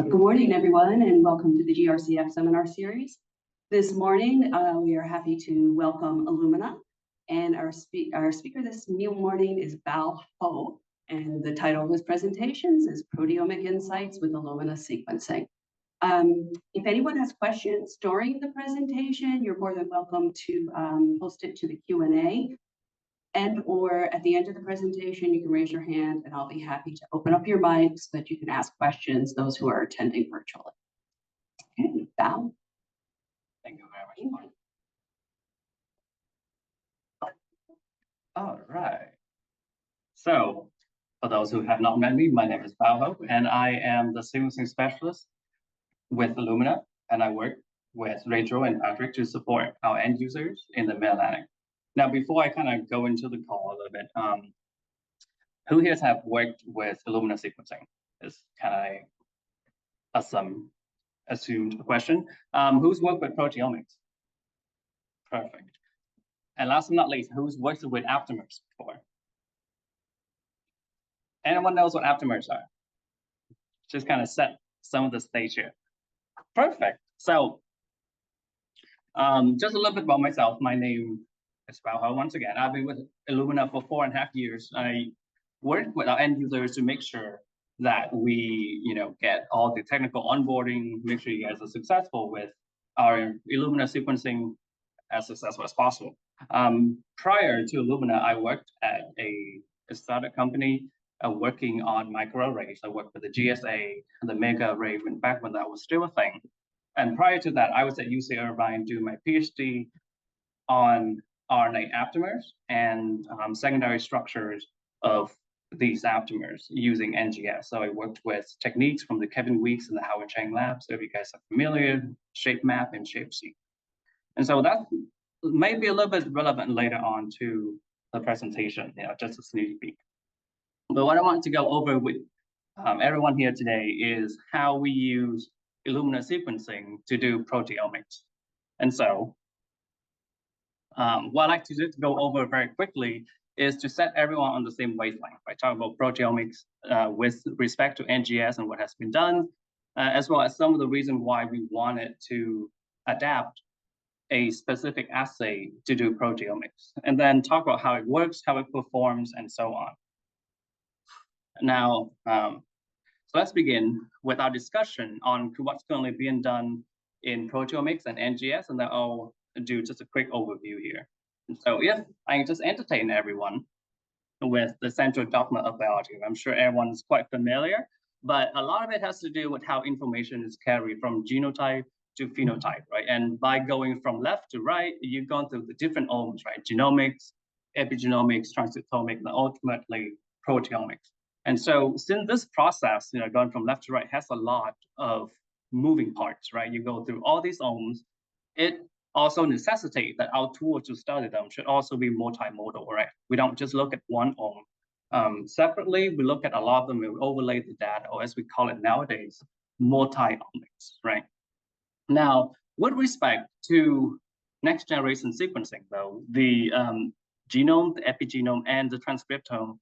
Good morning, everyone, and welcome to the GRCF seminar series. This morning, we are happy to welcome Illumina, and our speaker this morning is Bao Ho, and the title of his presentations is Proteomic Insights with Illumina Sequencing. If anyone has questions during the presentation, you're more than welcome to post it to the Q&A. And or at the end of the presentation, you can raise your hand and I'll be happy to open up your mic so that you can ask questions, those who are attending virtually. Okay, Bao. Thank you very much. All right. So, for those who have not met me, my name is Bao Ho, and I am the sequencing specialist with Illumina, and I work with Rachel and Patrick to support our end users in the Mid-Atlantic. Now, before I kind of go into the call a little bit, who here have worked with Illumina sequencing? Is kind of some assumed question. Who's worked with proteomics? Perfect. And last but not least, who's worked with aptamers before? Anyone knows what aptamers are? Just kind of set some of the stage here. Perfect. So, just a little bit about myself. My name is Bao Ho. Once again, I've been with Illumina for 4.5 years. I work with our end users to make sure that we, get all the technical onboarding, make sure you guys are successful with our Illumina sequencing as successful as possible. Prior to Illumina, I worked at a startup company working on microarrays. I worked with the GSA, the mega array, back when that was still a thing. And prior to that, I was at UC Irvine doing my Ph.D. on RNA aptamers and secondary structures of these aptamers using NGS. So I worked with techniques from the Kevin Weeks and the Howard Chang lab. So if you guys are familiar, ShapeMap and ShapeSeq. And so that may be a little bit relevant later on to the presentation, just a sneak peek. But what I want to go over with everyone here today is how we use Illumina sequencing to do proteomics. And so what I'd like to just go over very quickly is to set everyone on the same wavelength, right? Talk about proteomics with respect to NGS and what has been done, as well as some of the reasons why we wanted to adapt a specific assay to do proteomics, and then talk about how it works, how it performs, and so on. Now, so let's begin with our discussion on what's currently being done in proteomics and NGS, and then I'll do just a quick overview here. And so if I can just entertain everyone with the central dogma of biology, I'm sure everyone's quite familiar, but a lot of it has to do with how information is carried from genotype to phenotype, right? And by going from left to right, you've gone through the different omes, right? Genomics, epigenomics, transcriptomics, and ultimately proteomics. And so since this process, going from left to right has a lot of moving parts, right? You go through all these omes. It also necessitates that our tool to study them should also be multimodal, right? We don't just look at one ome. Separately, we look at a lot of them, we overlay the data, or as we call it nowadays, multi-omics, right? Now, with respect to next generation sequencing, though, the genome, the epigenome, and the transcriptome,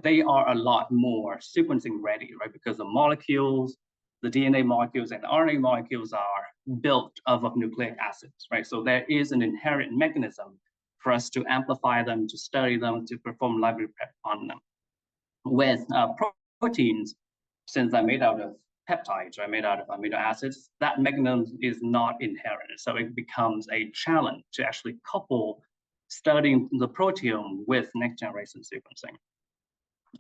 they are a lot more sequencing ready, right? Because the molecules, the DNA molecules and RNA molecules are built of nucleic acids, right? So there is an inherent mechanism for us to amplify them, to study them, to perform library prep on them. With proteins, since they're made out of peptides, right, made out of amino acids, that mechanism is not inherent. So it becomes a challenge to actually couple studying the proteome with next generation sequencing.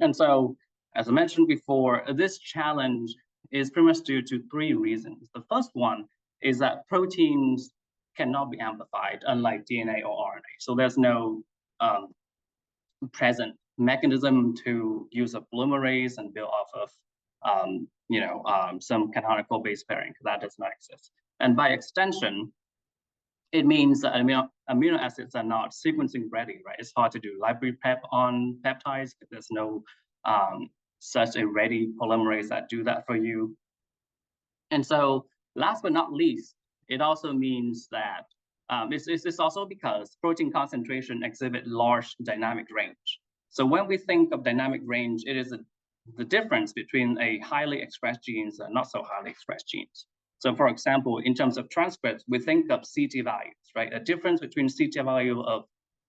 And so, as I mentioned before, this challenge is pretty much due to three reasons. The first one is that proteins cannot be amplified, unlike DNA or RNA. So there's no present mechanism to use a polymerase and build off of some canonical base pairing. That does not exist. And by extension, it means that amino acids are not sequencing ready, right? It's hard to do library prep on peptides because there's no such a ready polymerase that do that for you. And so last but not least, it also means that it's also because protein concentration exhibit large dynamic range. So when we think of dynamic range, it is the difference between a highly expressed genes and not so highly expressed genes. So for example, in terms of transcripts, we think of CT values, right? A difference between CT value of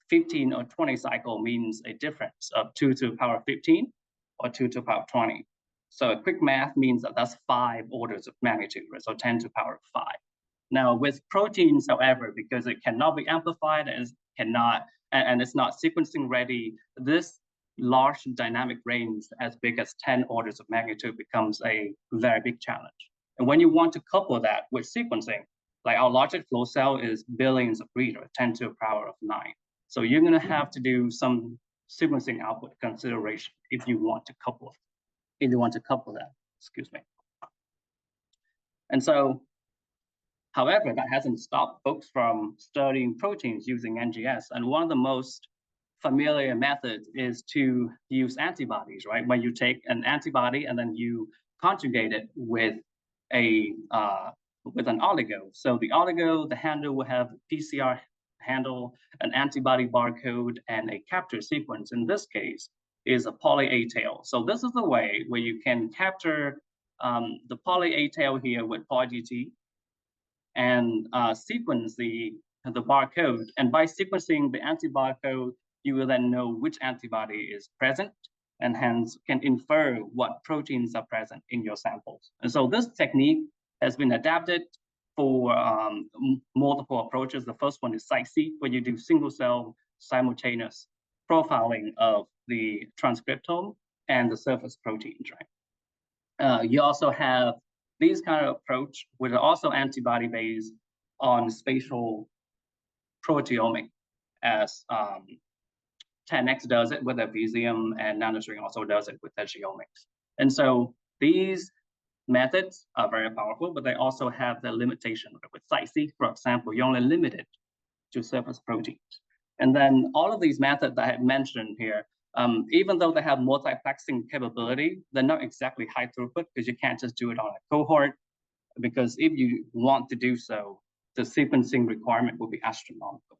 15 or 20 cycle means a difference of 2 to the power 15 or 2 to the power 20. So a quick math means that that's 5 orders of magnitude, right? So 10 to the power 5. Now with proteins, however, because it cannot be amplified and it's not sequencing ready, this large dynamic range as big as 10 orders of magnitude becomes a very big challenge. And when you want to couple that with sequencing, like our logic flow cell is billions of readers, 10 to the power of 9. So you're going to have to do some sequencing output consideration if you want to couple that, excuse me. And so, however, that hasn't stopped folks from studying proteins using NGS. And one of the most familiar methods is to use antibodies, right? When you take an antibody and then you conjugate it with an oligo. So the oligo, the handle will have PCR handle, an antibody barcode, and a capture sequence. In this case, is a poly A tail. So this is the way where you can capture the poly A tail here with PolyGT and sequence the barcode. And by sequencing the antibody code, you will then know which antibody is present and hence can infer what proteins are present in your samples. And so this technique has been adapted for multiple approaches. The first one is CyC, where you do single cell simultaneous profiling of the transcriptome and the surface proteins, right? You also have these kind of approach, which are also antibody based on spatial proteomic, as 10x does it with a Visium, and Nanostring also does it with the geomics. And so these methods are very powerful, but they also have the limitation. With CyC, for example, you're only limited to surface proteins. And then all of these methods that I have mentioned here, even though they have multiplexing capability, they're not exactly high throughput because you can't just do it on a cohort, because if you want to do so, the sequencing requirement will be astronomical.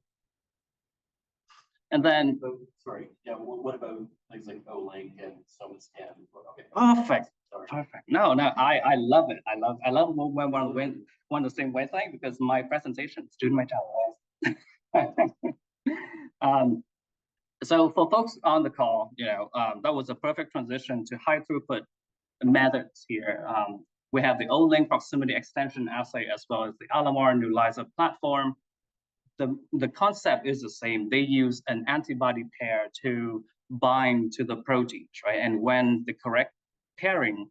And then, sorry, yeah, what about things like Olink and SomaScan? Okay. Perfect. Sorry. Perfect. No, I love it. I love when one the same wavelength, because my presentation is doing my job. So for folks on the call, that was a perfect transition to high throughput methods here. We have the Olink proximity extension assay as well as the Alamar new ELISA platform. The concept is the same. They use an antibody pair to bind to the proteins, right? And when the correct pairing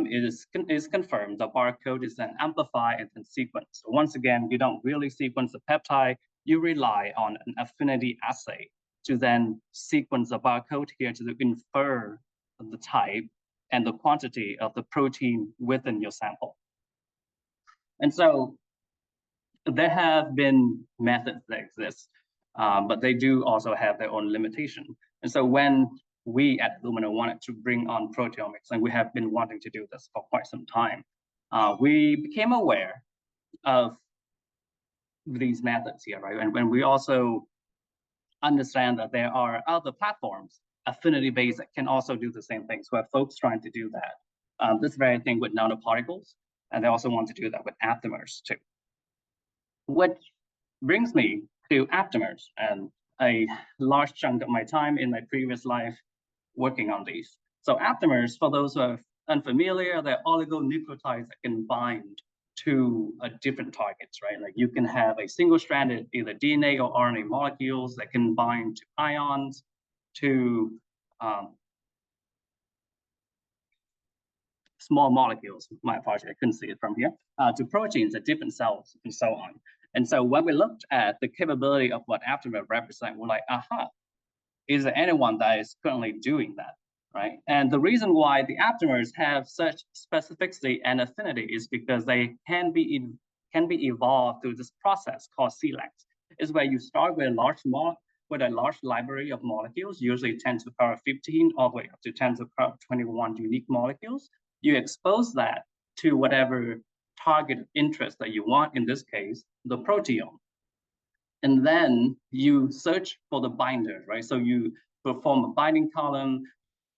is confirmed, the barcode is then amplified and then sequenced. So once again, you don't really sequence the peptide, you rely on an affinity assay to then sequence the barcode here to infer the type and the quantity of the protein within your sample. And so there have been methods that exist, but they do also have their own limitation. And so when we at Illumina wanted to bring on proteomics, and we have been wanting to do this for quite some time, we became aware of these methods here, right? And when we also understand that there are other platforms, affinity-based, that can also do the same thing. So we have folks trying to do that. This very thing with nanoparticles, and they also want to do that with aptamers too. Which brings me to aptamers and a large chunk of my time in my previous life working on these. So aptamers, for those who are unfamiliar, they're oligonucleotides that can bind to different targets, right? Like you can have a single-stranded either DNA or RNA molecules that can bind to ions, to small molecules, my apologies, I couldn't see it from here, to proteins at different cells and so on. And so when we looked at the capability of what aptamer represent, we're like, aha, is there anyone that is currently doing that, right? And the reason why the aptamers have such specificity and affinity is because they can be evolved through this process called CELEX. Is where you start with a large library of molecules, usually 10 to the power 15, all the way up to 10 to the power 21 unique molecules. You expose that to whatever target interest that you want, in this case, the proteome. And then you search for the binder, right? So you perform a binding column,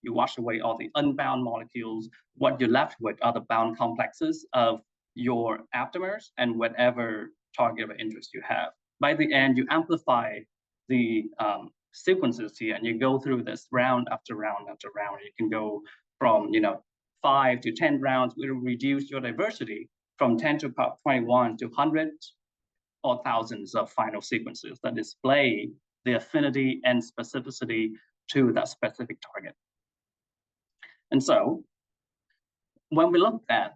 you wash away all the unbound molecules. What you're left with are the bound complexes of your aptamers and whatever target of interest you have. By the end, you amplify the sequences here, and you go through this round after round after round. You can go from 5 to 10 rounds. It will reduce your diversity from 10 to about 21 to hundreds or thousands of final sequences that display the affinity and specificity to that specific target. And so when we look at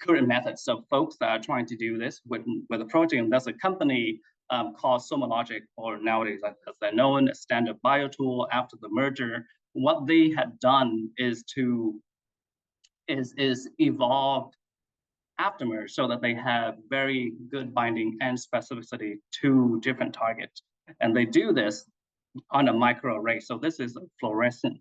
current methods of folks that are trying to do this with a proteome, there's a company called SomaLogic, or nowadays as they're known as Standard BioTool after the merger. What they had done is evolved aptamers so that they have very good binding and specificity to different targets. And they do this on a microarray. So this is a fluorescent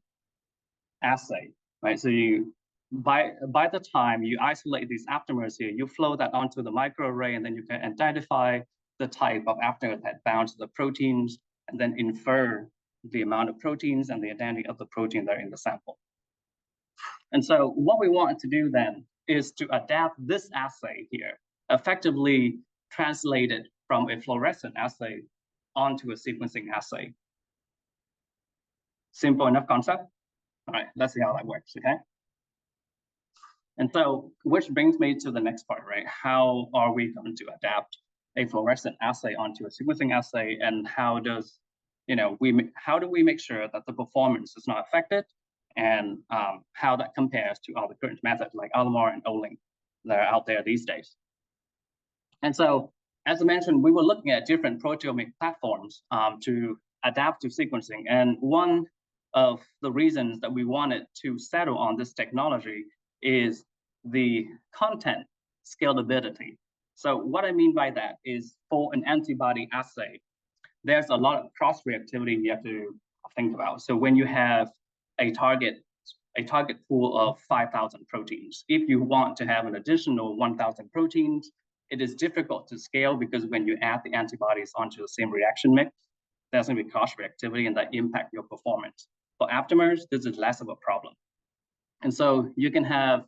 assay, right? So you, by the time you isolate these aptamers here, you flow that onto the microarray, and then you can identify the type of aptamer that bounds to the proteins, and then infer the amount of proteins and the identity of the protein that are in the sample. And so what we want to do then is to adapt this assay here, effectively translate it from a fluorescent assay onto a sequencing assay. Simple enough concept? All right, let's see how that works, okay? And so, which brings me to the next part, right? How are we going to adapt a fluorescent assay onto a sequencing assay, and how does, how do we make sure that the performance is not affected, and how that compares to other current methods like Illumina and Olink that are out there these days? And so, as I mentioned, we were looking at different proteomic platforms to adapt to sequencing, and one of the reasons that we wanted to settle on this technology is the content scalability. So what I mean by that is, for an antibody assay, there's a lot of cross-reactivity you have to think about. So when you have a target pool of 5,000 proteins, if you want to have an additional 1,000 proteins, it is difficult to scale, because when you add the antibodies onto the same reaction mix, there's going to be cross-reactivity, and that impact your performance. For aptamers, this is less of a problem. And so you can have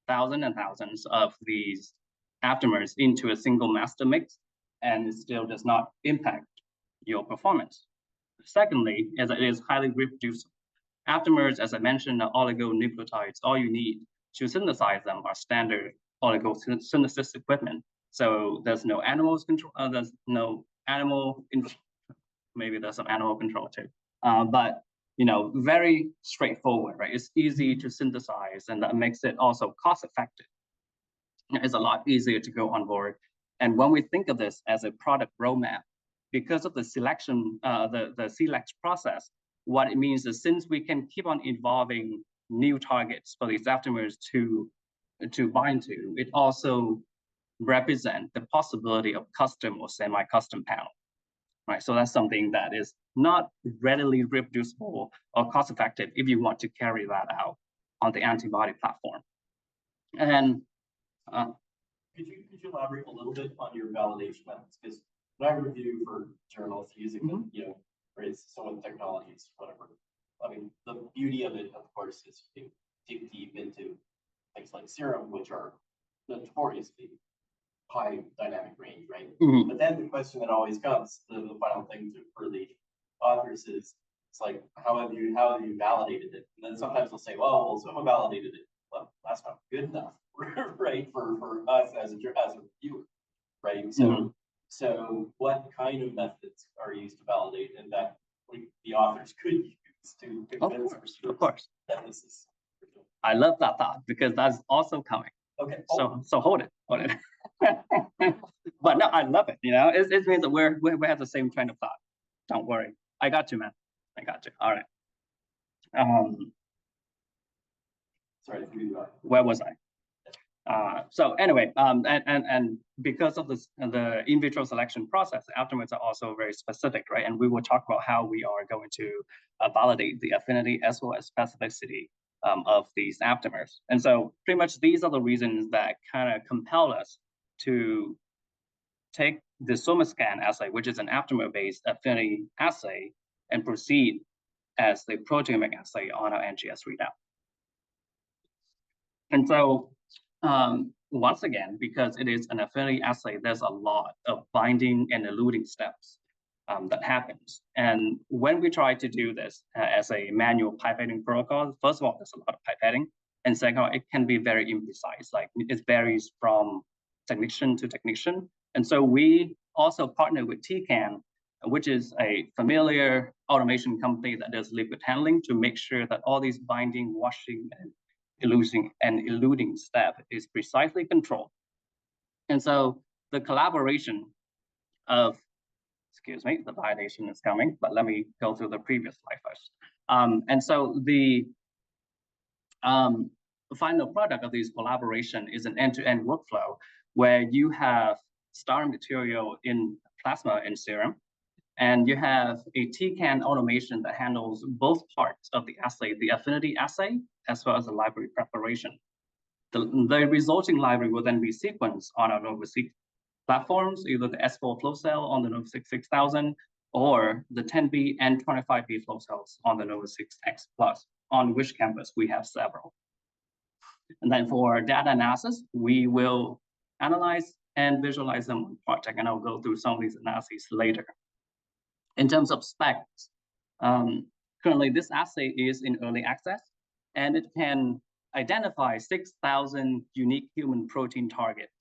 thousands and thousands of these aptamers into a single master mix, and it still does not impact your performance. Secondly, is that it is highly reproducible. Aptamers, as I mentioned, are oligonucleotides. All you need to synthesize them are standard oligosynthesis equipment. So there's no animals control. There's no animal. Maybe there's some animal control too, but very straightforward, right? It's easy to synthesize, and that makes it also cost effective. It's a lot easier to go on board. And when we think of this as a product roadmap, because of the selection, the select process, what it means is, since we can keep on evolving new targets for these aptamers to bind to, it also represents the possibility of custom or semi-custom panel, right? So that's something that is not readily reproducible or cost-effective if you want to carry that out on the antibody platform. And could you elaborate a little bit on your validation methods? Because when I review for journals using them, raise some of the technologies, whatever. I mean, the beauty of it, of course, is you can dig deep into things like serum, which are notoriously high dynamic range, right? But then the question that always comes, the final thing for the authors is, it's like, how have you validated it? And then sometimes they'll say, well, someone validated it. Well, that's not good enough, right? For us as a reviewer, right? So what kind of methods are used to validate, and that the authors could use to convince of course. that this is? I love that thought, because that's also coming. Okay. So hold it. But no, I love it. It means that we have the same train of thought. Don't worry. I got you, man. I got you. All right. Sorry. Where was I? So anyway, and because of this, the in vitro selection process, aptamers are also very specific, right? And we will talk about how we are going to validate the affinity as well as specificity of these aptamers. And so pretty much these are the reasons that kind of compel us to take the SomaScan assay, which is an aptamer-based affinity assay, and proceed as the proteomic assay on our NGS readout. And so once again, because it is an affinity assay, there's a lot of binding and eluting steps that happens. And when we try to do this as a manual pipetting protocol, first of all, there's a lot of pipetting. And second of all, it can be very imprecise, like it varies from technician to technician. And so we also partner with TCAN, which is a familiar automation company that does liquid handling, to make sure that all these binding, washing, and eluting step is precisely controlled. And so the collaboration of, excuse me, the validation is coming, but let me go through the previous slide first. And so the final product of this collaboration is an end-to-end workflow where you have starting material in plasma and serum, and you have a TCAN automation that handles both parts of the assay, the affinity assay, as well as the library preparation. The resulting library will then be sequenced on our NovaSeq platforms, either the S4 flow cell on the NovaSeq 6000 or the 10B and 25B flow cells on the NovaSeq X Plus, on which campus we have several. And then for data analysis, we will analyze and visualize them on project, and I'll go through some of these analyses later. In terms of specs, currently this assay is in early access, and it can identify 6,000 unique human protein targets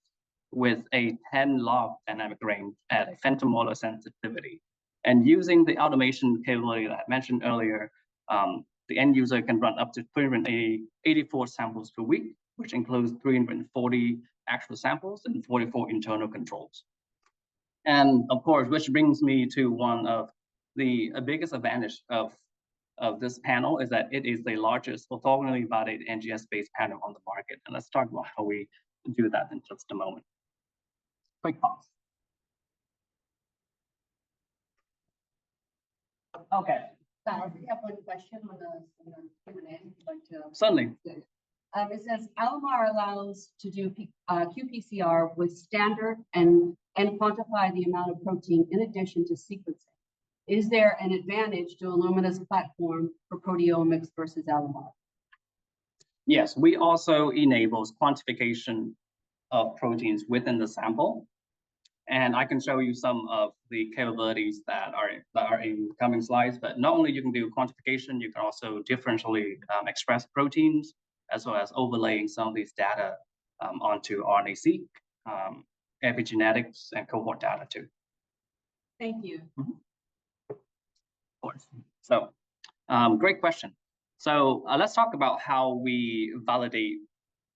with a 10 log dynamic range at a femtomolar sensitivity. And using the automation capability that I mentioned earlier, the end user can run up to 384 samples per week, which includes 340 actual samples and 44 internal controls. And of course, which brings me to one of the biggest advantage of this panel is that it is the largest orthogonally validated NGS-based panel on the market. And let's talk about how we do that in just a moment. Quick pause. Okay. I have one question on the Q&A. Like to Certainly. It says Alamar allows to do qPCR with standard and quantify the amount of protein in addition to sequencing. Is there an advantage to Illumina's platform for proteomics versus Alamar? Yes, we also enables quantification of proteins within the sample. And I can show you some of the capabilities that are in coming slides, but not only you can do quantification, you can also differentially express proteins, as well as overlaying some of these data onto RNA-seq, epigenetics, and cohort data too. Thank you. Mm-hmm. Of course. So, great question. So let's talk about how we validate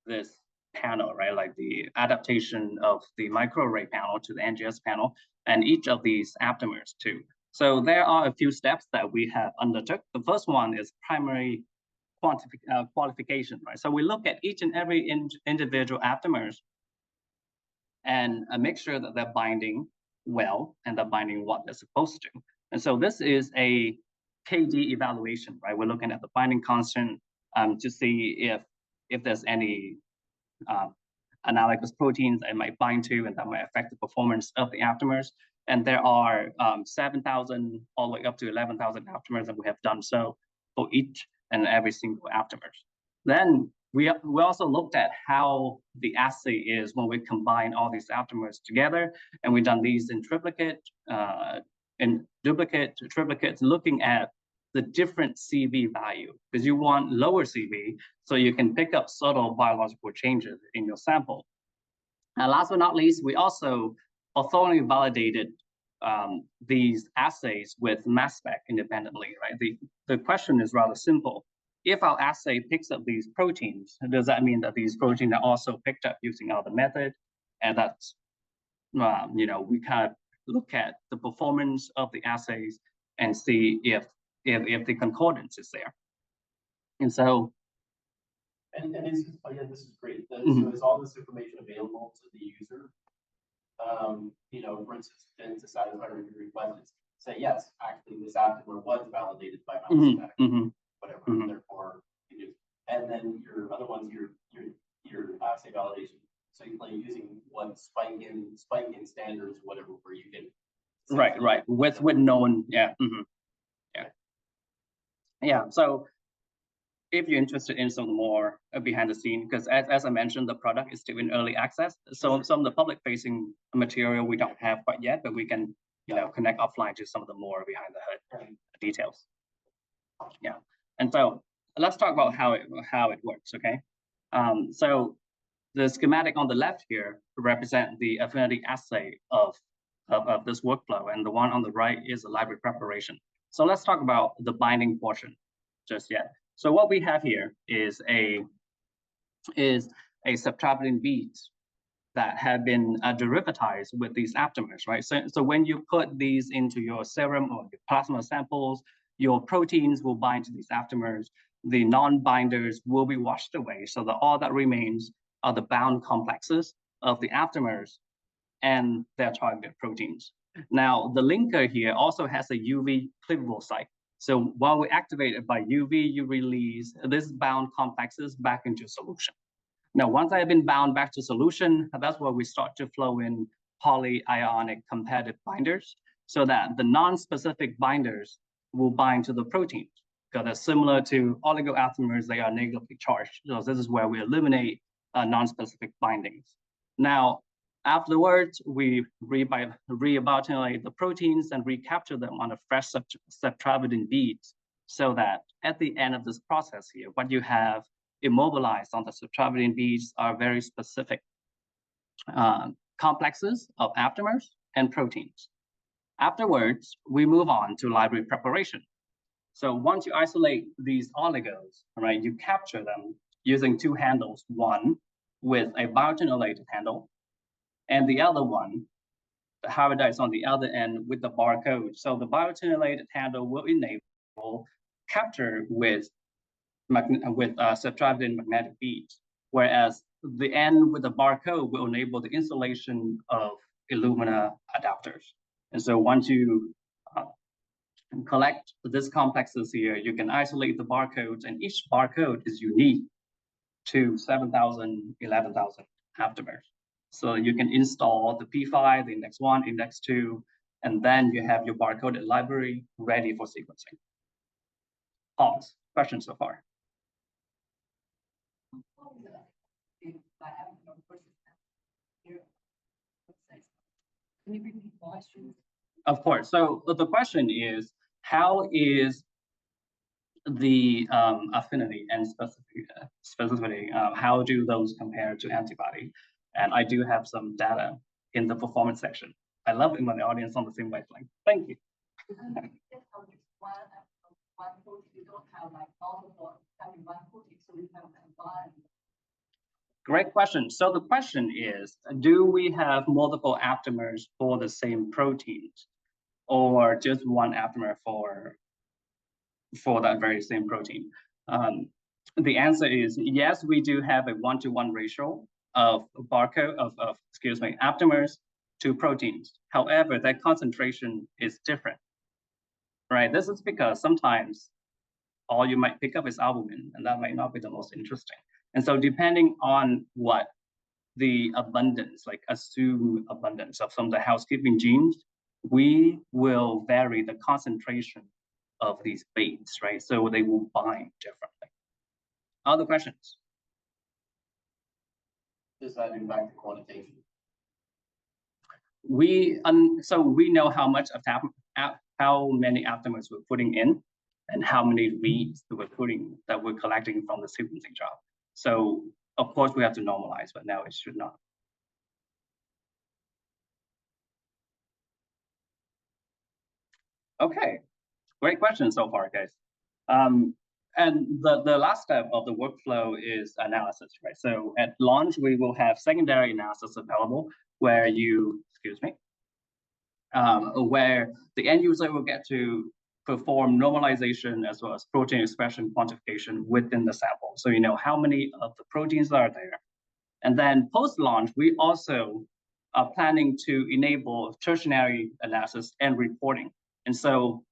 this panel, right? Like the adaptation of the microarray panel to the NGS panel, and each of these aptamers too. So there are a few steps that we have undertook. The first one is primary qualification, right? So we look at each and every individual aptamers and make sure that they're binding well and they're binding what they're supposed to. And so this is a KD evaluation, right? We're looking at the binding constant to see if there's any analogous proteins that it might bind to, and that might affect the performance of the aptamers. And there are 7,000 all the way up to 11,000 aptamers, and we have done so for each and every single aptamers. Then we also looked at how the assay is when we combine all these aptamers together, and we've done these in triplicate, in duplicate, triplicates, looking at the different CV value, because you want lower CV so you can pick up subtle biological changes in your sample. And last but not least, we also thoroughly validated these assays with mass spec independently, right? The question is rather simple. If our assay picks up these proteins, does that mean that these proteins are also picked up using other method? And that's, you know, we kind of look at the performance of the assays and see if the concordance is there. And so, and again, this is great. Mm-hmm. So is all this information available to the user? You know, for instance, then to satisfy your request, say yes, actually this aptamer was validated by mass spec, mm-hmm. whatever. Mm-hmm. Therefore, you do. And then your other ones, your assay validation. So you play using what spike in standards, whatever, where you can. Right, with known, yeah. Mm-hmm. Yeah. Yeah, so if you're interested in some more behind the scene, because as I mentioned, the product is still in early access. So some of the public facing material we don't have quite yet, but we can, connect offline to some of the more behind the hood details. Yeah, and so let's talk about how it works, okay? So the schematic on the left here represent the affinity assay of this workflow, and the one on the right is the library preparation. So let's talk about the binding portion just yet. So what we have here is a subtraction beads that have been derivatized with these aptamers, right? So when you put these into your serum or your plasma samples, your proteins will bind to these aptamers. The non-binders will be washed away. So all that remains are the bound complexes of the aptamers and their target proteins. Now, the linker here also has a UV cleavable site. So while we activate it by UV, you release this bound complexes back into solution. Now, once they have been bound back to solution, that's where we start to flow in polyionic competitive binders so that the non-specific binders will bind to the proteins. Because they're similar to oligoaptamers, they are negatively charged. So this is where we eliminate non-specific bindings. Now, afterwards, we reaboutylate the proteins and recapture them on a fresh subtraction beads so that at the end of this process here, what you have immobilized on the subtraction beads are very specific complexes of aptamers and proteins. Afterwards, we move on to library preparation. So once you isolate these oligos, right, you capture them using two handles, one with a biotinylated handle, and the other one, the hybridized on the other end with the barcode. So the biotinylated handle will enable capture with subtracted magnetic beads, whereas the end with the barcode will enable the installation of Illumina adapters. And so once you collect these complexes here, you can isolate the barcodes, and each barcode is unique to 7,000, 11,000 aptamers. So you can install the P5, the index 1, index 2, and then you have your barcoded library ready for sequencing. Pause. Questions so far? Can you repeat the question? Of course. So the question is, how is the affinity and specificity, how do those compare to antibody? And I do have some data in the performance section. I love it when the audience on the same wavelength. Thank you. Great question. So the question is, do we have multiple aptamers for the same proteins, or just one aptamer for that very same protein? The answer is yes, we do have a 1-to-1 ratio of barcode of aptamers to proteins. However, that concentration is different, right? This is because sometimes all you might pick up is albumin, and that might not be the most interesting. And so depending on what the abundance, like assumed abundance of some of the housekeeping genes, we will vary the concentration of these baits, right? So they will bind differently. Other questions? Does that impact the quantitation? So we know how much of how many aptamers we're putting in, and how many reads that we're collecting from the sequencing job. So of course we have to normalize, but now it should not. Okay, great question so far, guys. And the last step of the workflow is analysis, right? So at launch, we will have secondary analysis available where where the end user will get to perform normalization as well as protein expression quantification within the sample. So you know how many of the proteins are there. And then post-launch, we also are planning to enable tertiary analysis and reporting. And so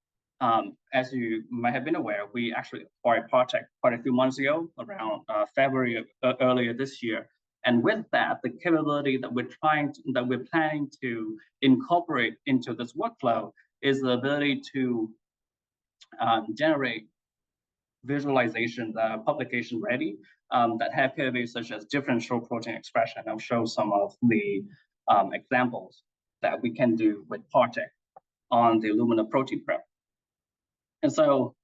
as you might have been aware, we actually acquired Project quite a few months ago, around February earlier this year. And with that, the capability that we're planning to incorporate into this workflow is the ability to generate visualization, publication ready that have capabilities such as differential protein expression. I'll show some of the examples that we can do with Partec on the Illumina Protein Prep. And so,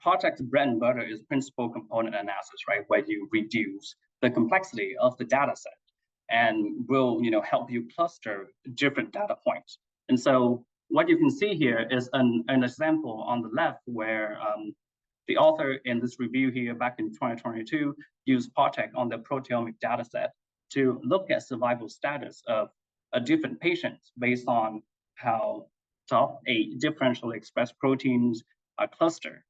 Partec's bread and butter is principal component analysis, right? Where you reduce the complexity of the data set and will, help you cluster different data points. And so what you can see here is an example on the left where the author in this review here back in 2022 used Partec on the proteomic data set to look at survival status of a different patients based on how top 8 differentially expressed proteins are clustered.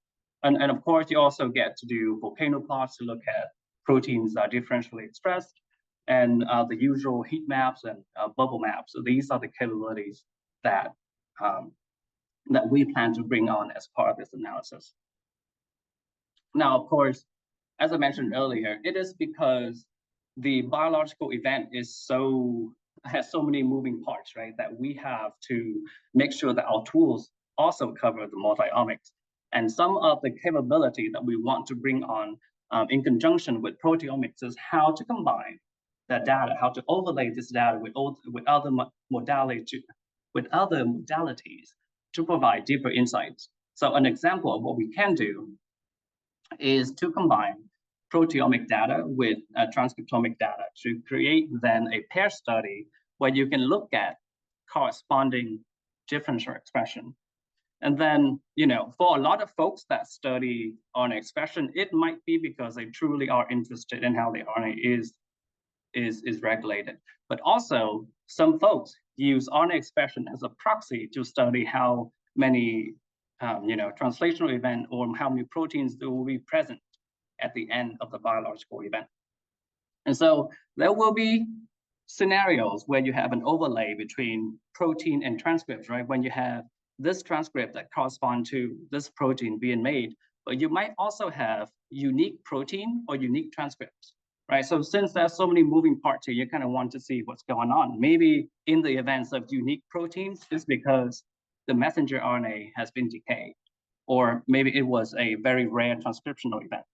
And of course, you also get to do volcano plots to look at proteins that are differentially expressed and the usual heat maps and bubble maps. So these are the capabilities that that we plan to bring on as part of this analysis. Now, of course, as I mentioned earlier, it is because the biological event has so many moving parts, right? That we have to make sure that our tools also cover the multi-omics. And some of the capability that we want to bring on in conjunction with proteomics is how to combine that data, how to overlay this data with other modalities to provide deeper insights. So an example of what we can do is to combine proteomic data with transcriptomic data to create then a pair study where you can look at corresponding differential expression. And then, for a lot of folks that study RNA expression, it might be because they truly are interested in how the RNA is regulated. But also, some folks use RNA expression as a proxy to study how many, translational event or how many proteins that will be present at the end of the biological event. And so there will be scenarios where you have an overlay between protein and transcripts, right? When you have this transcript that corresponds to this protein being made, but you might also have unique protein or unique transcripts, right? So since there's so many moving parts here, you kind of want to see what's going on. Maybe in the events of unique proteins, it's because the messenger RNA has been decayed, or maybe it was a very rare transcriptional event.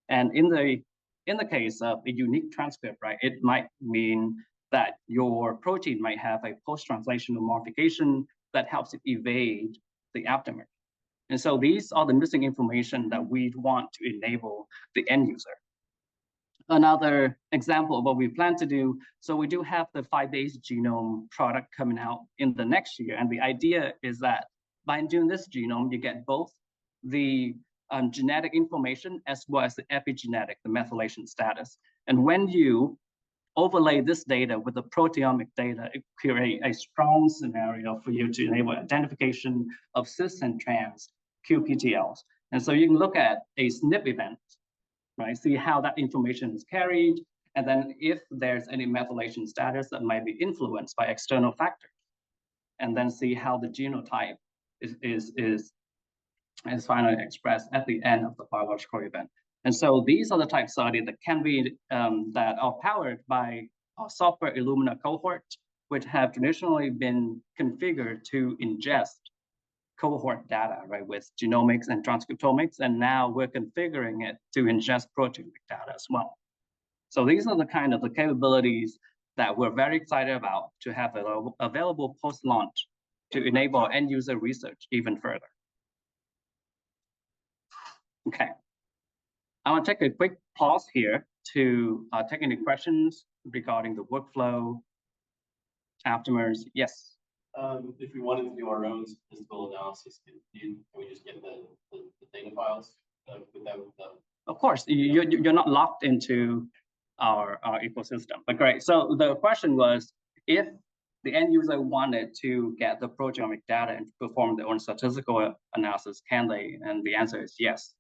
And in the case of a unique transcript, right, it might mean that your protein might have a post-translational modification that helps it evade the aptamer. And so these are the missing information that we want to enable the end user. Another example of what we plan to do, so we do have the 5-base genome product coming out in the next year. And the idea is that by doing this genome, you get both the genetic information as well as the epigenetic, the methylation status. And when you overlay this data with the proteomic data, it creates a strong scenario for you to enable identification of cis and trans qPTLs. And so you can look at a SNP event, right? See how that information is carried, and then if there's any methylation status that might be influenced by external factors, and then see how the genotype is finally expressed at the end of the biological event. And so these are the type of studies that can be that are powered by our software Illumina cohort, which have traditionally been configured to ingest cohort data, right, with genomics and transcriptomics, and now we're configuring it to ingest proteomic data as well. So these are the kind of the capabilities that we're very excited about to have available post-launch to enable end user research even further. Okay, I want to take a quick pause here to take any questions regarding the workflow, aptamers. Yes. If we wanted to do our own statistical analysis, can we just get the data files without the... Of course, you're not locked into our ecosystem, but great. So the question was, if the end user wanted to get the proteomic data and perform their own statistical analysis, can they? And the answer is yes.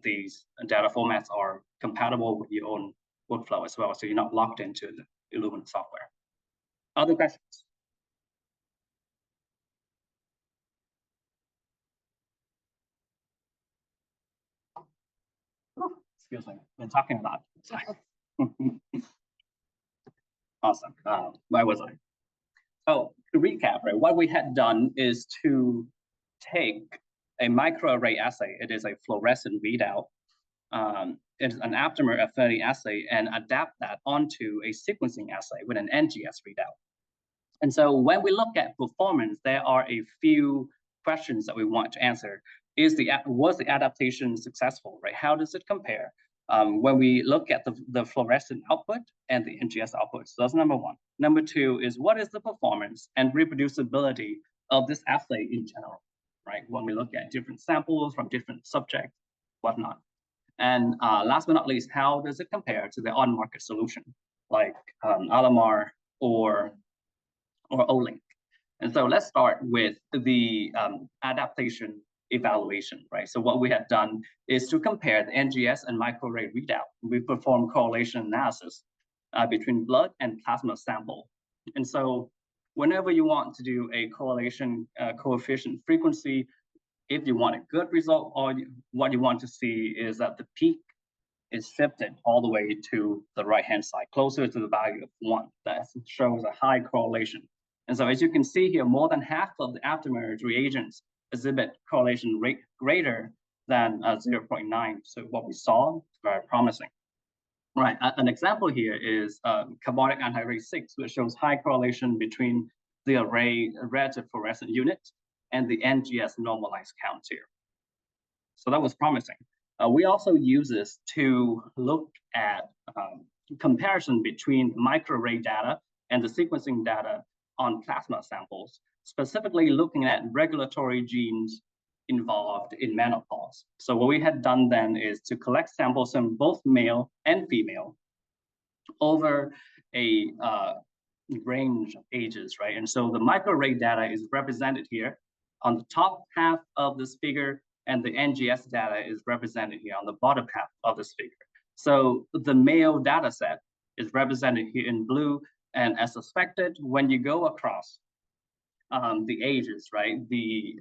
These data formats are compatible with your own workflow as well, so you're not locked into the Illumina software. Other questions? Oh, excuse me, been talking a lot. Awesome. Where was I? Oh, to recap, right? What we had done is to take a microarray assay. It is a fluorescent readout. It's an aptamer affinity assay, and adapt that onto a sequencing assay with an NGS readout. And so when we look at performance, there are a few questions that we want to answer. Was the adaptation successful, right? How does it compare? When we look at the fluorescent output and the NGS output. So that's number one. Number two is, what is the performance and reproducibility of this assay in general, right? When we look at different samples from different subjects, whatnot. And last but not least, how does it compare to the on-market solution, like Alamar or Olink? And so let's start with the adaptation evaluation, right? So what we had done is to compare the NGS and microarray readout. We performed correlation analysis between blood and plasma sample. And so whenever you want to do a correlation coefficient frequency, if you want a good result, or what you want to see is that the peak is shifted all the way to the right-hand side, closer to the value of 1. That shows a high correlation. And so as you can see here, more than half of the aptamer reagents exhibit correlation rate greater than 0.9. So what we saw is very promising. Right, an example here is carbonic anhydrase 6, which shows high correlation between the array relative fluorescent unit and the NGS normalized count here. So that was promising. We also use this to look at comparison between microarray data and the sequencing data on plasma samples, specifically looking at regulatory genes involved in menopause. So what we had done then is to collect samples from both male and female over a range of ages, right? And so the microarray data is represented here on the top half of this figure, and the NGS data is represented here on the bottom half of this figure. So the male data set is represented here in blue, and as suspected, when you go across the ages, right, the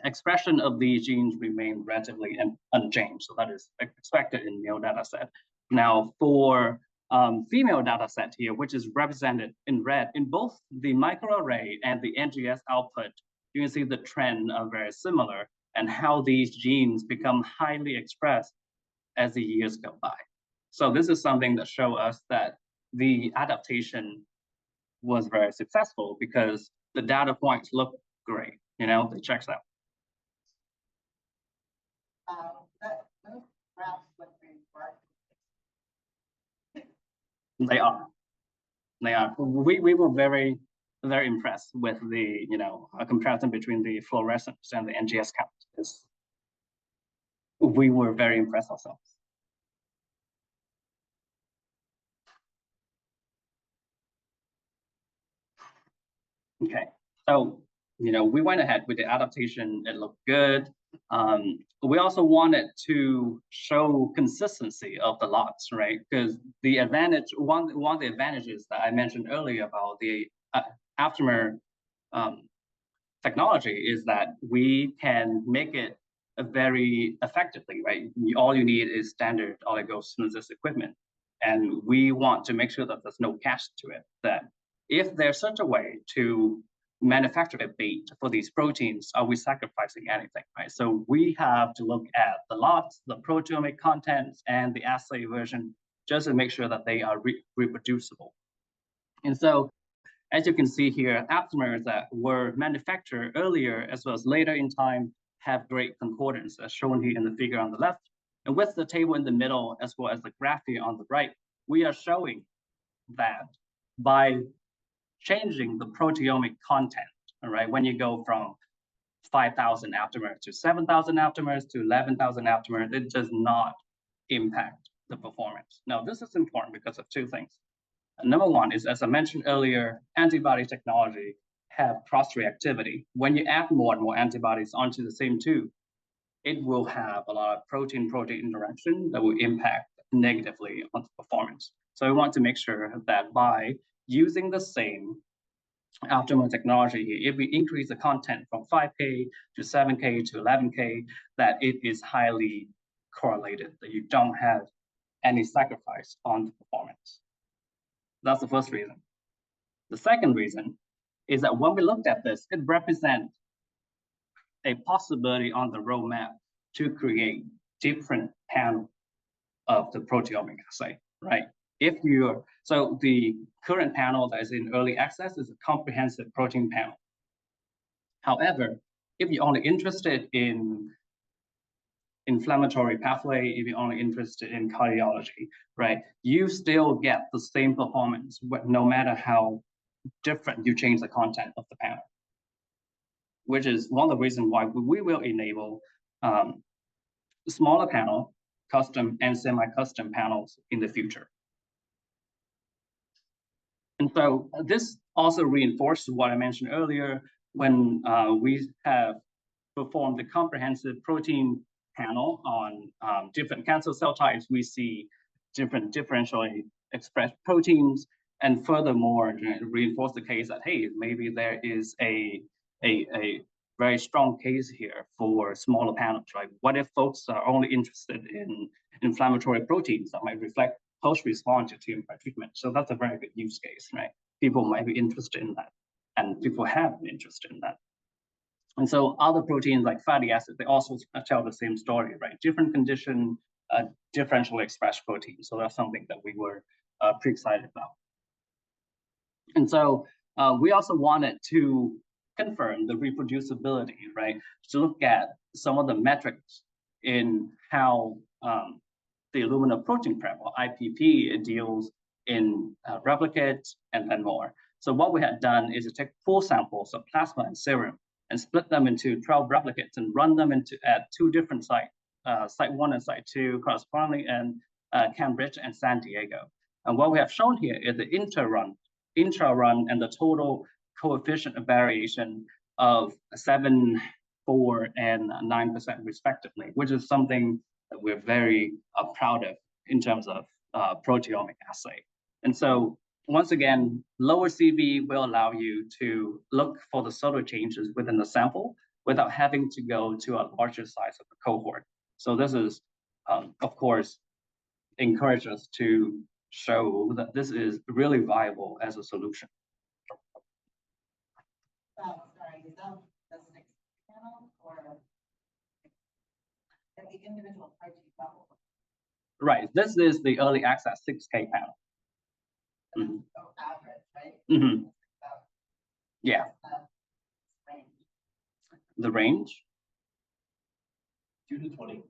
expression of these genes remain relatively unchanged. So that is expected in male data set. Now for female data set here, which is represented in red, in both the microarray and the NGS output, you can see the trend are very similar, and how these genes become highly expressed as the years go by. So this is something that shows us that the adaptation was very successful, because the data points look great, you know, it checks out. Those graphs look very bright. They are. We were very impressed with the, you know, a comparison between the fluorescence and the NGS count. We were very impressed ourselves. Okay, so, you know, we went ahead with the adaptation. It looked good. We also wanted to show consistency of the lots, right? Because the advantage, one of the advantages that I mentioned earlier about the aptamer technology is that we can make it very effectively, right? All you need is standard oligosynthesis equipment. And we want to make sure that there's no catch to it, that if there's such a way to manufacture a bait for these proteins, are we sacrificing anything, right? So we have to look at the lots, the proteomic contents, and the assay version, just to make sure that they are reproducible. And so, as you can see here, aptamers that were manufactured earlier as well as later in time have great concordance, as shown here in the figure on the left. And with the table in the middle, as well as the graph here on the right, we are showing that by changing the proteomic content, all right, when you go from 5,000 aptamers to 7,000 aptamers to 11,000 aptamers, it does not impact the performance. Now, this is important because of two things. Number one is, as I mentioned earlier, antibody technology have cross-reactivity. When you add more and more antibodies onto the same tube, it will have a lot of protein-protein interaction that will impact negatively on the performance. So we want to make sure that by using the same aptamer technology, if we increase the content from 5K to 7K to 11K, that it is highly correlated, that you don't have any sacrifice on the performance. That's the first reason. The second reason is that when we looked at this, it represents a possibility on the roadmap to create different panel of the proteomic assay, right? So the current panel that is in early access is a comprehensive protein panel. However, if you're only interested in inflammatory pathway, if you're only interested in cardiology, right, you still get the same performance no matter how different you change the content of the panel, which is one of the reasons why we will enable smaller panel, custom and semi-custom panels in the future. And so this also reinforces what I mentioned earlier when we have performed the comprehensive protein panel on different cancer cell types. We see different differentially expressed proteins, and furthermore, reinforce the case that, hey, maybe there is a very strong case here for smaller panels, right? What if folks are only interested in inflammatory proteins that might reflect post-response to tumor treatment? So that's a very good use case, right? People might be interested in that, and people have been interested in that. And so other proteins like fatty acids, they also tell the same story, right? Different condition, differentially expressed proteins. So that's something that we were pretty excited about. And so we also wanted to confirm the reproducibility, right? To look at some of the metrics in how the Illumina Protein Prep, or IPP, deals in replicates and then more. So what we had done is to take pool samples of plasma and serum and split them into 12 replicates and run them at two different sites, site 1 and site 2, correspondingly in Cambridge and San Diego. And what we have shown here is the intra-run and the total coefficient of variation of 7, 4, and 9% respectively, which is something that we're very proud of in terms of proteomic assay. And so once again, lower CV will allow you to look for the subtle changes within the sample without having to go to a larger size of the cohort. So this is, of course, encourage us to show that this is really viable as a solution. Oh, sorry, is that the 6 panel or at the individual protein level? Right, this is the early access 6K panel. Mm-hmm. Oh, average, right? Mm-hmm. Yeah. Range. The range? 2 to 20.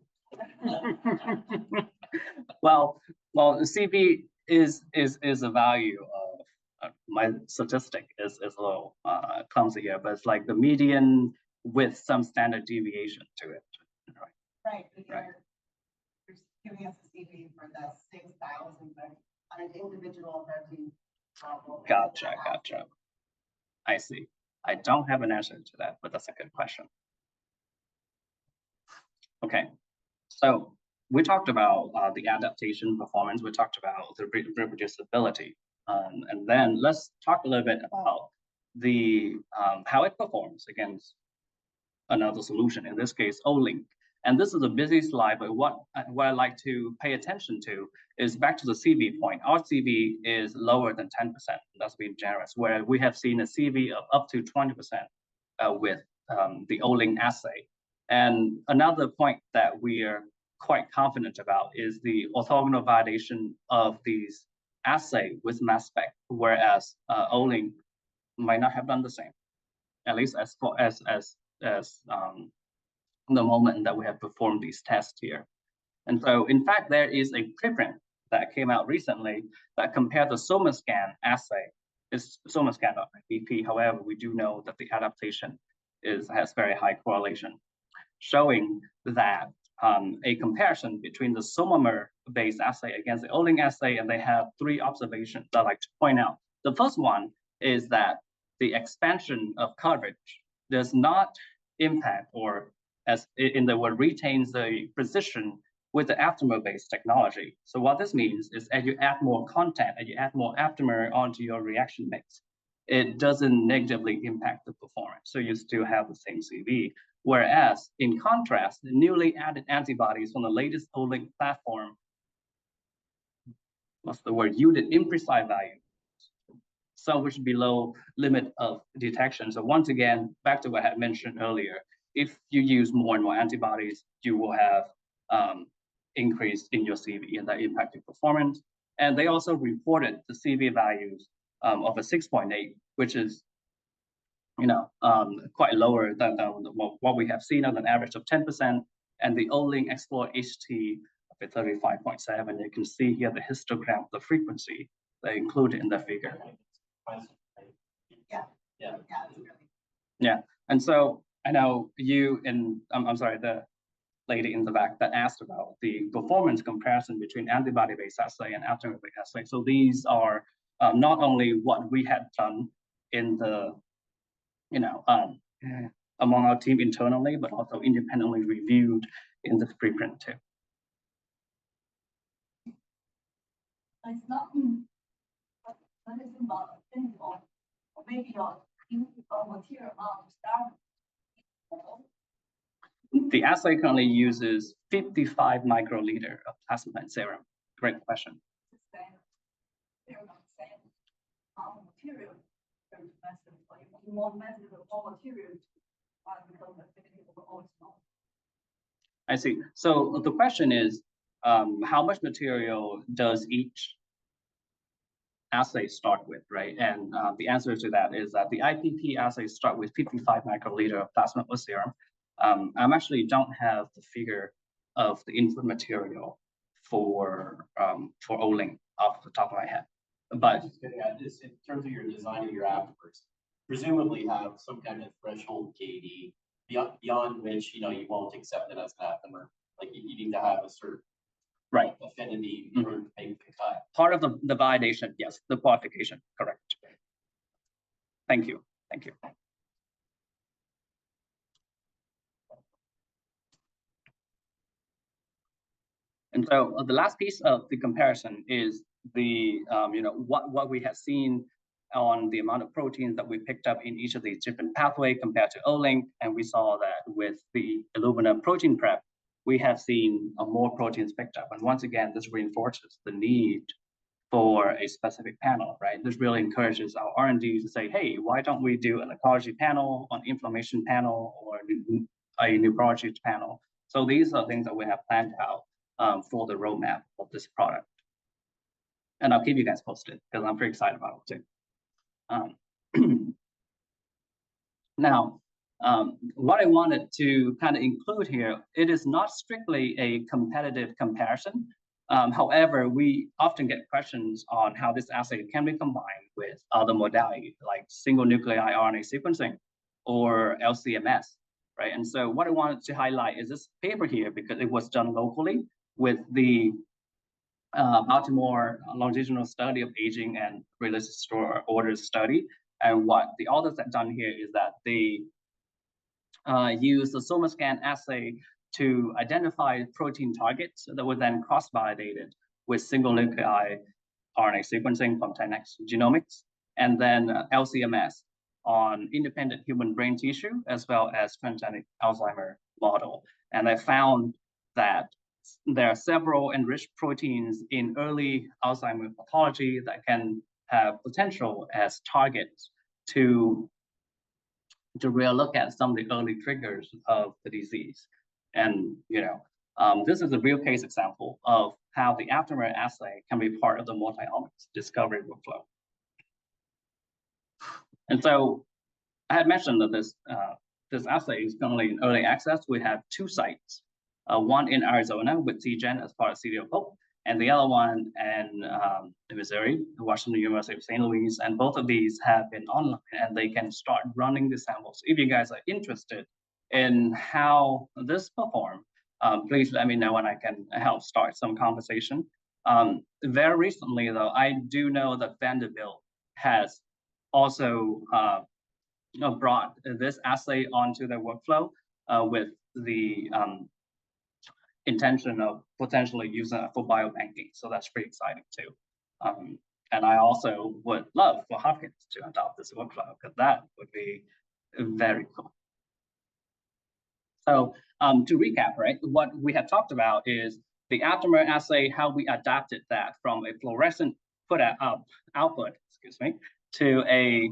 well, CV is a value of my statistic is a little clumsy here, but it's like the median with some standard deviation to it. Right, but Right. you're giving us a CV for the 6,000, but on an individual protein level. Gotcha. I see. I don't have an answer to that, but that's a good question. Okay, so we talked about the adaptation performance. We talked about the reproducibility, and then let's talk a little bit about the how it performs against another solution. In this case, Olink. And this is a busy slide, but what I like to pay attention to is back to the CV point. Our CV is lower than 10%. That's being generous, where we have seen a CV of up to 20% with the Olink assay. And another point that we are quite confident about is the orthogonal validation of these assay with mass spec, whereas Olink might not have done the same, at least as far as the moment that we have performed these tests here. And so, in fact, there is a preprint that came out recently that compared the SomaScan assay, is SomaScan.IPP. However, we do know that the adaptation has very high correlation, showing that a comparison between the SOMAmer-based assay against the Olink assay, and they have 3 observations that I'd like to point out. The first one is that the expansion of coverage does not impact, or as in the word, retains the precision with the aptamer-based technology. So what this means is as you add more content and you add more aptamer onto your reaction mix, it doesn't negatively impact the performance. So you still have the same CV. Whereas in contrast, the newly added antibodies from the latest Olink platform, yielded imprecise value, some which below limit of detection. So once again, back to what I had mentioned earlier, if you use more and more antibodies, you will have increase in your CV, and that impacted performance. And they also reported the CV values of a 6.8, which is quite lower than what we have seen on an average of 10%, and the Olink Explore HT of a 35.7. You can see here the histogram of the frequency they included in the figure. Yeah, and so I know you and I'm sorry, the lady in the back that asked about the performance comparison between antibody-based assay and aptamer-based assay. So these are not only what we had done in the among our team internally, but also independently reviewed in the preprint too. It's not or maybe your material start. The assay currently uses 55 microliter of plasma and serum. Great question. Material, more method of all materials. I see. So the question is, how much material does each assay start with, right? And the answer to that is that the IPP assays start with 55 microliter of plasma or serum. I actually don't have the figure of the input material for Olink off the top of my head. But just getting at this, in terms of your design of your aptamers, presumably have some kind of threshold KD beyond which you won't accept it as an aptamer. Like you need to have a certain affinity in order to make the cut. Part of the validation, yes, the qualification, correct. Thank you. Thank you. And so the last piece of the comparison is the what we have seen on the amount of proteins that we picked up in each of these different pathways compared to Olink, and we saw that with the Illumina Protein Prep, we have seen more proteins picked up. And once again, this reinforces the need for a specific panel, right? This really encourages our R&D to say, hey, why don't we do an ecology panel, an inflammation panel, or a nephrology panel? So these are things that we have planned out for the roadmap of this product. And I'll keep you guys posted because I'm pretty excited about it too. Now, what I wanted to kind of include here, it is not strictly a competitive comparison. However, we often get questions on how this assay can be combined with other modalities like single nuclei RNA sequencing or LCMS, right? And so what I wanted to highlight is this paper here because it was done locally with the Baltimore longitudinal study of aging and religious orders study. And what the authors have done here is that they use the SomaScan assay to identify protein targets that were then cross-validated with single nuclei RNA sequencing from 10x Genomics, and then LCMS on independent human brain tissue, as well as transgenic Alzheimer model. And I found that there are several enriched proteins in early Alzheimer pathology that can have potential as targets to really look at some of the early triggers of the disease. And this is a real case example of how the aptamer assay can be part of the multi-omics discovery workflow. And so I had mentioned that this assay is currently in early access. We have 2 sites, one in Arizona with CGen as part of City of Hope, and the other one in Missouri, Washington University of St. Louis. And both of these have been online and they can start running the samples. If you guys are interested in how this performs, please let me know and I can help start some conversation. Very recently though, I do know that Vanderbilt has also brought this assay onto their workflow with the intention of potentially using it for biobanking. So that's pretty exciting too. And I also would love for Hopkins to adopt this workflow because that would be very cool. So to recap, right, what we have talked about is the aptamer assay, how we adapted that from a fluorescent output, to a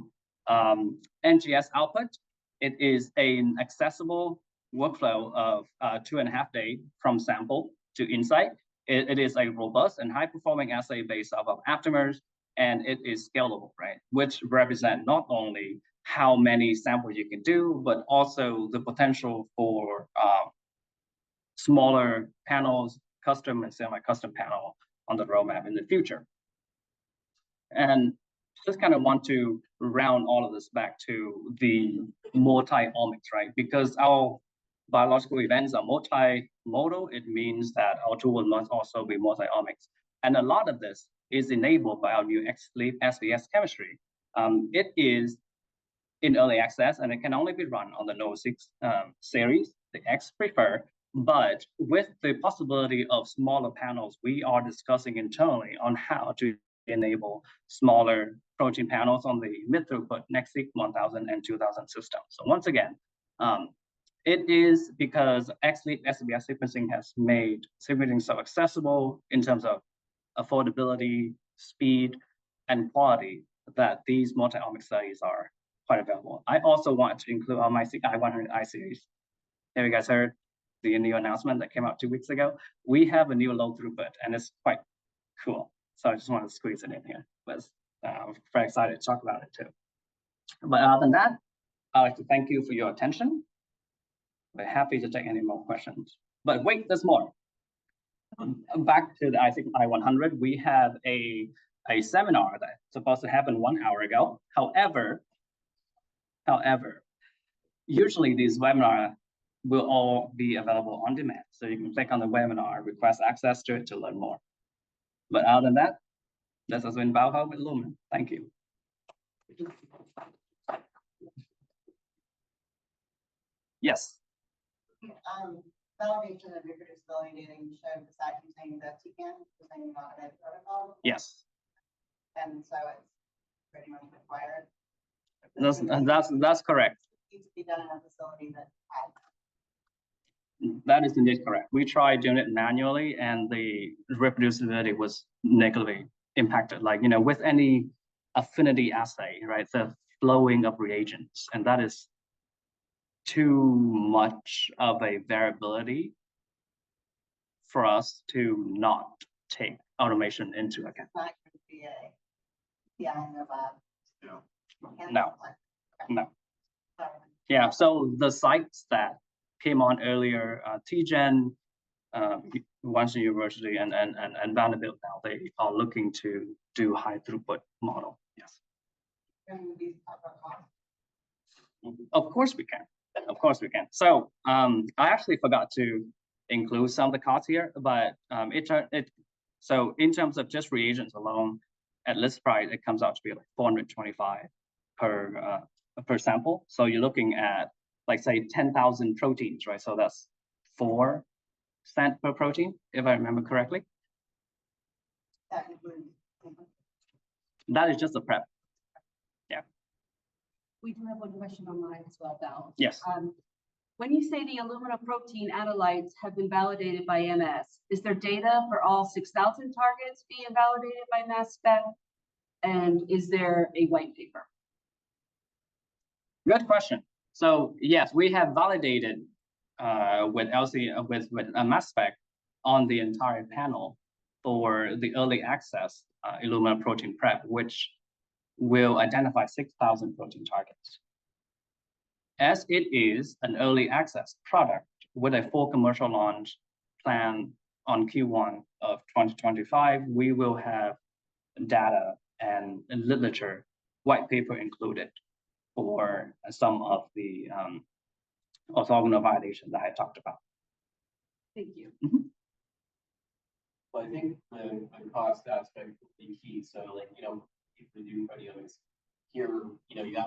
NGS output. It is an accessible workflow of 2.5 days from sample to insight. It is a robust and high-performing assay based off of aptamers, and it is scalable, right? Which represent not only how many samples you can do, but also the potential for smaller panels, custom and semi-custom panel on the roadmap in the future. And just kind of want to round all of this back to the multi-omics, right? Because our biological events are multimodal, it means that our tool must also be multi-omics. And a lot of this is enabled by our new XLEAP SBS chemistry. It is in early access, and it can only be run on the Node 6 series, the X prefer. But with the possibility of smaller panels, we are discussing internally on how to enable smaller protein panels on the mid-throughput NextSeq 1000 and 2000 system. So once again, it is because XLEAP SBS sequencing has made sequencing so accessible in terms of affordability, speed, and quality that these multi-omic studies are quite available. I also want to include on my I100 I series. Have you guys heard the new announcement that came out 2 weeks ago? We have a new low throughput, and it's quite cool. So I just want to squeeze it in here. But I'm very excited to talk about it too. But other than that, I'd like to thank you for your attention. We're happy to take any more questions. But wait, there's more. Back to the I100, we have a seminar that's supposed to happen 1 hour ago. However, usually these webinars will all be available on demand. So you can click on the webinar, request access to it to learn more. But other than that, this has been Bao Hao with Illumina. Thank you. Yes. Validation of reproducibility data you showed, was that using the TCAN, using the automated protocol? Yes. And so it's pretty much required. That's correct. It needs to be done in a facility that has. That is indeed correct. We tried doing it manually, and the reproducibility was negatively impacted. Like, you know, with any affinity assay, right? The flowing of reagents, and that is too much of a variability for us to not take automation into account. It's not going to be in the lab. No. Yeah, so the sites that came on earlier, TGen, Washington University, and Vanderbilt now, they are looking to do high throughput model. Yes. Of course we can. Of course we can. So I actually forgot to include some of the costs here, but so in terms of just reagents alone, at list price, it comes out to be like $425 per sample. So you're looking at, like, say 10,000 proteins, right? So that's 4 cents per protein, if I remember correctly. That is just the prep. Yeah. We do have one question online as well, Val. Yes. When you say the Illumina protein analytes have been validated by MS, is there data for all 6,000 targets being validated by mass spec? And is there a white paper? Good question. So yes, we have validated with a mass spec on the entire panel for the early access Illumina Protein Prep, which will identify 6,000 protein targets. As it is an early access product with a full commercial launch plan on Q1 of 2025, we will have data and literature, white paper included for some of the orthogonal validation that I talked about. Thank you. Well, I think the cost aspect will be key. So, like, you know, if we do proteomics here, you know, you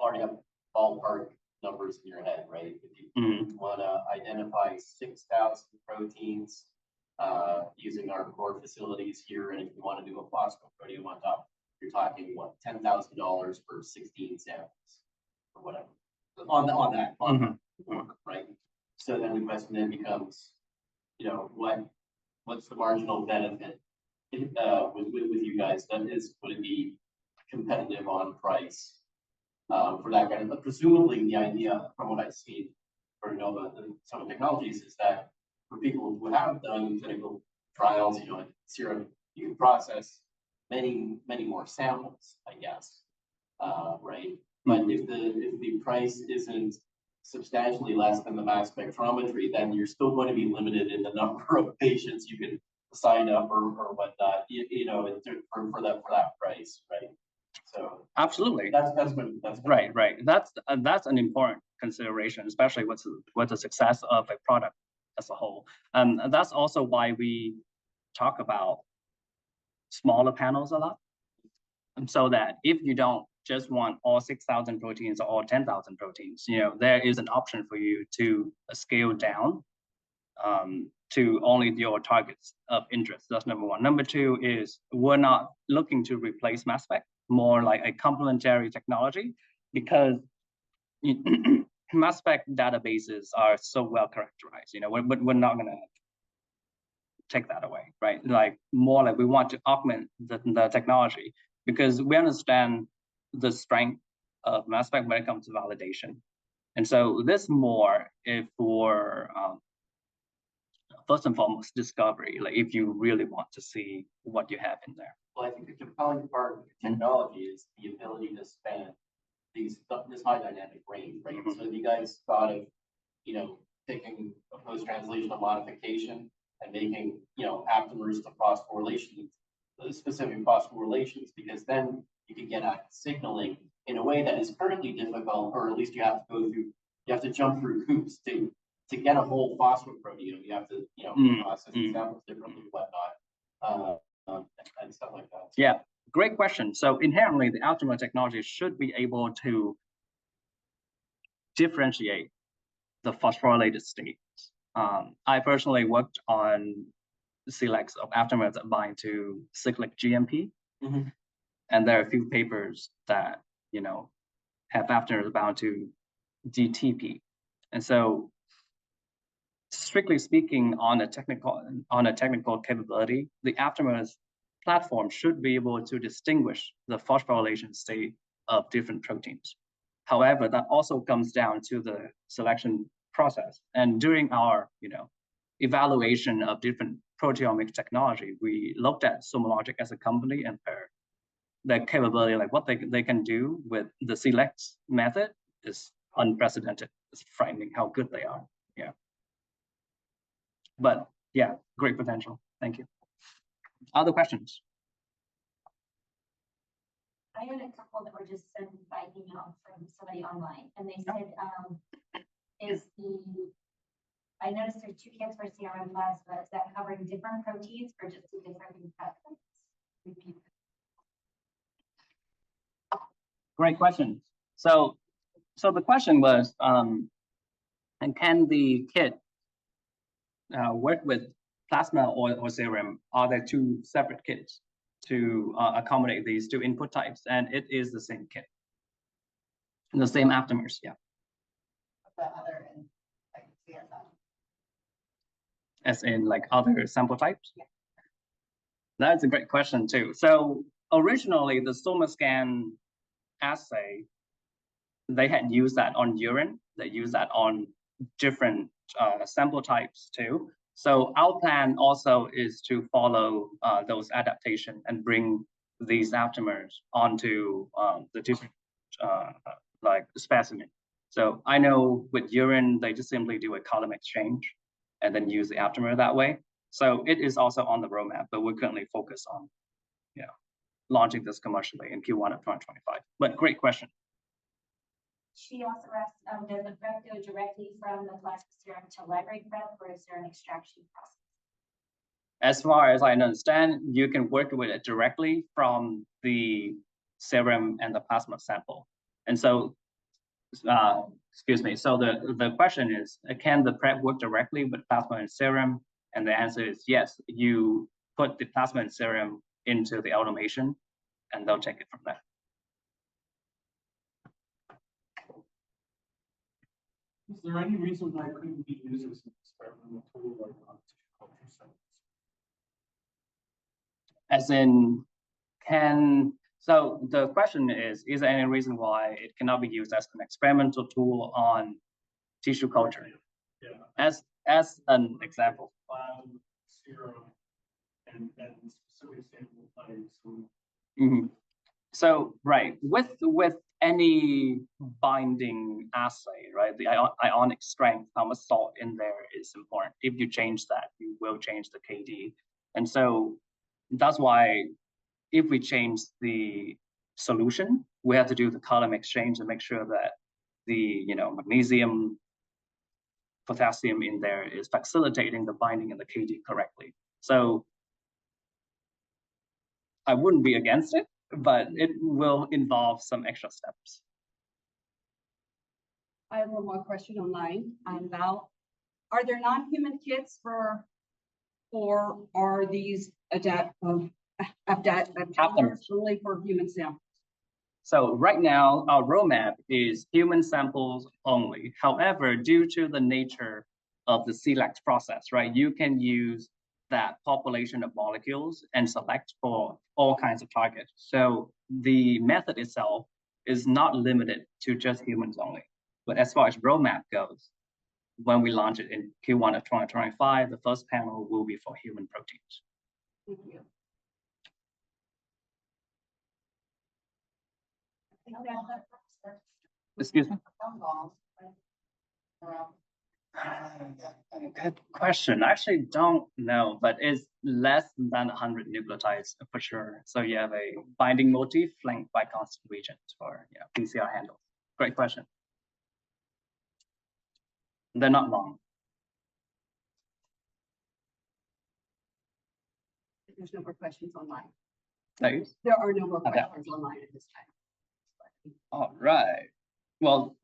already have ballpark numbers in your head, right? If you want to identify 6,000 proteins using our core facilities here, and if you want to do a phosphoproteome on top, you're talking what, $10,000 for 16 samples or whatever on that right? So then the question then becomes, you know, what's the marginal benefit with you guys? That is, would it be competitive on price for that kind of? Presumably, the idea from what I've seen or know about some of the technologies is that for people who have done clinical trials, like serum, you can process many more samples, I guess, right? But if the price isn't substantially less than the mass spectrometry, then you're still going to be limited in the number of patients you can sign up or whatnot, for that price, right? So absolutely. That's right. That's an important consideration, especially with the success of a product as a whole. And that's also why we talk about smaller panels a lot. And so that if you don't just want all 6,000 proteins or all 10,000 proteins, there is an option for you to scale down to only your targets of interest. That's number one. Number two is we're not looking to replace mass spec, more like a complementary technology, because mass spec databases are so well characterized. We're not going to take that away, right? Like more like we want to augment the technology, because we understand the strength of mass spec when it comes to validation. And so this more if for first and foremost discovery, like if you really want to see what you have in there. Well, I think the compelling part of the technology is the ability to span this high dynamic range, right? Mm-hmm. So if you guys thought of, taking a post-translational modification and making, aptamers to phosphorylation, specific phosphorylations, because then you can get at signaling in a way that is currently difficult, or at least you have to jump through hoops to get a whole phosphoproteome. You have to, process samples differently and whatnot, and stuff like that. Yeah, great question. So inherently, the aptamer technology should be able to differentiate the phosphorylated states. I personally worked on selects of aptamers that bind to cyclic GMP. Mm-hmm. And there are a few papers that, have aptamers bound to DTP. And so strictly speaking, on a technical capability, the aptamers platform should be able to distinguish the phosphorylation state of different proteins. However, that also comes down to the selection process. And during our, evaluation of different proteomic technology, we looked at SomaLogic as a company and their capability, like what they can do with the select method is unprecedented. It's frightening how good they are. Yeah. But yeah, great potential. Thank you. Other questions? I had a couple that were just sent by email from somebody online, and they said, I noticed there's 2 kits for CRM plasma. Is that covering different proteins or just a different peptides? Repeat. Great question. So the question was, and can the kit work with plasma or serum? Are there 2 separate kits to accommodate these 2 input types? And it is the same kit, the same aptamers, yeah. The other in like CSM. As in like other sample types? Yeah. That's a great question too. So originally the SomaScan assay, they had used that on urine. They used that on different sample types too. So our plan also is to follow those adaptation and bring these aptamers onto the different like specimen. So I know with urine, they just simply do a column exchange and then use the aptamer that way. So it is also on the roadmap, but we're currently focused on launching this commercially in Q1 of 2025. But great question. She also asked, does the prep go directly from the plasma serum to library prep, or is there an extraction process? As far as I understand, you can work with it directly from the serum and the plasma sample. And so, excuse me, so the question is, can the prep work directly with plasma and serum? And the answer is yes. You put the plasma and serum into the automation, and they'll take it from there. Is there any reason why it couldn't be used as an experimental tool like on tissue culture cells? As in, so the question is there any reason why it cannot be used as an experimental tool on tissue culture. Yeah. As an example. Lab, serum, and specific sample types. Mhm. So, right, with any binding assay, right, the ionic strength, how much salt in there is important. If you change that, you will change the KD. And so that's why if we change the solution, we have to do the column exchange to make sure that the magnesium, potassium in there is facilitating the binding in the KD correctly. So I wouldn't be against it, but it will involve some extra steps. I have one more question online. Val, are there non-human kits or are these aptamers only for human samples? So right now, our roadmap is human samples only. However, due to the nature of the select process, right, you can use that population of molecules and select for all kinds of targets. So the method itself is not limited to just humans only. But as far as roadmap goes, when we launch it in Q1 of 2025, the first panel will be for human proteins. Thank you. Excuse me? How long? Good question. I actually don't know, but it's less than 100 nucleotides for sure. So you have a binding motif flanked by constant regions for PCR handles. Great question. They're not long. There's no more questions online. Nice. There are no more Okay. questions online at this time. All right. Well,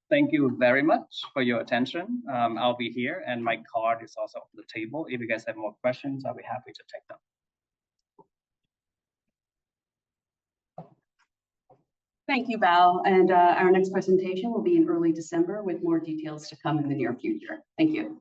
thank you very much for your attention. I'll be here, and my card is also on the table. If you guys have more questions, I'll be happy to take them. Thank you, Val. And our next presentation will be in early December with more details to come in the near future. Thank you.